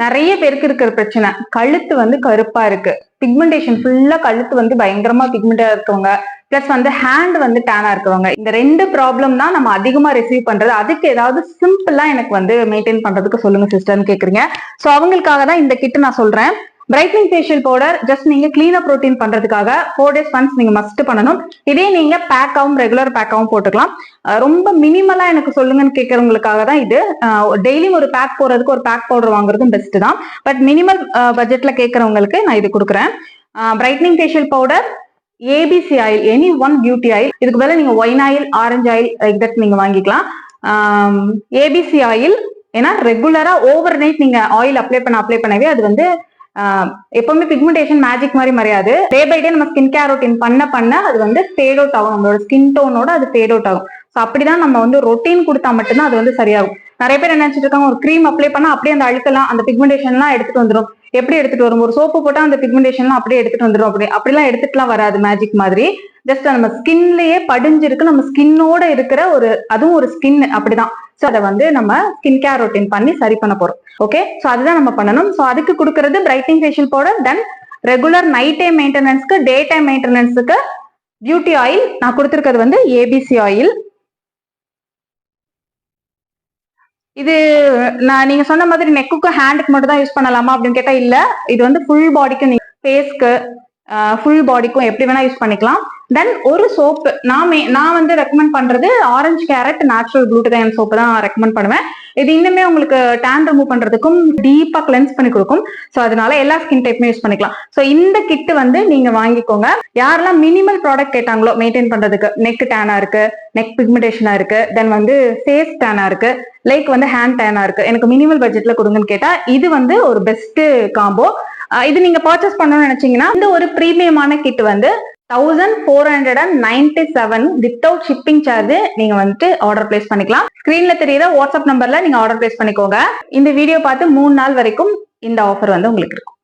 நிறைய பேருக்கு இருக்கிற பிரச்சனை கழுத்து வந்து கருப்பா இருக்கு, பிக்மெண்டேஷன் ஃபுல்லா கழுத்து வந்து பயங்கரமா பிக்மெண்டா இருக்கவங்க, பிளஸ் வந்து ஹேண்ட் வந்து டேனா இருக்கவங்க, இந்த 2 ப்ராப்ளம் தான் நம்ம அதிகமா ரிசீவ் பண்றது. அதுக்கு ஏதாவது சிம்பிளா எனக்கு வந்து மெயின்டைன் பண்றதுக்கு சொல்லுங்க சிஸ்டர்னு கேக்குறீங்க. சோ அவங்களுக்காக தான் இந்த கிட் நான் சொல்றேன். பிரைட்னிங் ஃபேஷியல் பவுடர் ஜஸ்ட் நீங்க கிளீன் அப் ரோட்டீன் பண்றதுக்காக 4 days ஒன்ஸ் நீங்க மஸ்ட் பண்ணணும். இதே நீங்க பேக்காவும் ரெகுலர் பேக்காவும் போட்டுக்கலாம். ரொம்ப மினிமலா எனக்கு சொல்லுங்கன்னு கேட்கறவங்களுக்காக தான் இது. டெய்லியும் ஒரு பேக் போறதுக்கு ஒரு பேக் பவுடர் வாங்குறதும் பெஸ்ட் தான். பட் மினிமல் பட்ஜெட்ல கேட்கறவங்களுக்கு நான் இது கொடுக்குறேன். Brightening facial powder, ABC oil, any one beauty oil, இதுக்கு பதிலா நீங்க wine oil, orange oil like that நீங்க வாங்கிக்கலாம். ஏபிசி ஆயில் ஏன்னா ரெகுலரா ஓவர் நைட் நீங்க ஆயில் அப்ளை பண்ணவே அது வந்து எப்பவுமே பிக்மெண்டேஷன் மேஜிக் மாதிரி மறையாது. டே பை டே நம்ம ஸ்கின் கேர் ரொட்டீன் பண்ண அது வந்து ஃபேட் அவுட் ஆகும், நம்மளோட ஸ்கின் டோனோட அது ஃபேட் அவுட் ஆகும். ஸோ அப்படிதான் நம்ம வந்து ரொட்டீன் கொடுத்தா மட்டும்தான் அது வந்து சரியாகும். நிறைய பேர் என்ன நினைச்சிட்டு இருக்காங்க, ஒரு க்ரீம் அப்ளை பண்ணா அப்படியே அந்த அழுக்கெல்லாம் அந்த பிக்மெண்டேஷன்லாம் எடுத்துட்டு வந்துடும். எப்படி எடுத்துட்டு வரும், ஒரு சோப்பு போட்டா அந்த பிக்மெண்டேஷன்லாம் அப்படியே எடுத்துட்டு வந்துடும். அப்படிலாம் எடுத்துட்டுலாம் வராது மேஜிக் மாதிரி. ஜஸ்ட் நம்ம ஸ்கின்லயே படிஞ்சிருக்கு, நம்ம ஸ்கின்னோட இருக்கிற ஒரு அதுவும் ஒரு ஸ்கின் அப்படிதான். ஸோ அதை வந்து நம்ம ஸ்கின் கேர் ரொட்டீன் பண்ணி சரி பண்ண போறோம். ஓகே, ஸோ அதுதான் நம்ம பண்ணணும். ஸோ அதுக்கு கொடுக்கறது brightening facial powder, then regular night time மெயின்டெனன்ஸ்க்கு, டே டைம் மெயின்டெனன்ஸுக்கு பியூட்டி ஆயில். நான் கொடுத்துருக்கிறது வந்து ஏபிசி ஆயில். இது நான் நீங்க சொன்ன மாதிரி நெக்குக்கும் ஹேண்டுக்கு மட்டும் தான் யூஸ் பண்ணலாமா அப்படின்னு கேட்டா இல்ல, இது வந்து ஃபுல் பாடிக்கும், ஃபேஸ்க்கு ஃபுல் பாடிக்கும் எப்படி வேணா யூஸ் பண்ணிக்கலாம். தென் ஒரு சோப்பு நான் வந்து ரெக்கமெண்ட் பண்றது ஆரஞ்சு கேரட் நேச்சுரல் குளூட்டதைன் சோப்பு தான் ரெக்கமெண்ட் பண்ணுவேன். இது இன்னுமே உங்களுக்கு டேன் ரிமூவ் பண்றதுக்கும் டீப்பா கிளென்ஸ் பண்ணி கொடுக்கும். ஸோ அதனால எல்லா ஸ்கின் டைப்புமே யூஸ் பண்ணிக்கலாம். ஸோ இந்த கிட் வந்து நீங்க வாங்கிக்கோங்க. யாரெல்லாம் மினிமல் ப்ராடக்ட் கேட்டாங்களோ மெயின்டைன் பண்றதுக்கு, நெக் டேனா இருக்கு, நெக் பிக்மெண்டேஷனா இருக்கு, தென் வந்து ஃபேஸ் டேனா இருக்கு, லைக் வந்து ஹேண்ட் டேனா இருக்கு, எனக்கு மினிமல் பட்ஜெட்ல கொடுங்கன்னு கேட்டா இது வந்து ஒரு பெஸ்ட் காம்போ. இது நீங்க பர்ச்சேஸ் பண்ணணும்னு நினைச்சீங்கன்னா இந்த ஒரு பிரீமியமான கிட் வந்து 1497 வித்தவுட் ஷிப்பிங் சார்ஜ் நீங்க வந்துட்டு ஆர்டர் பிளேஸ் பண்ணிக்கலாம். ஸ்கிரீன்ல தெரியுற வாட்ஸ்அப் நம்பர்ல நீங்க ஆர்டர் பிளேஸ் பண்ணிக்கோங்க. இந்த வீடியோ பார்த்து 3 நாள் வரைக்கும் இந்த ஆஃபர் வந்து உங்களுக்கு இருக்கும்.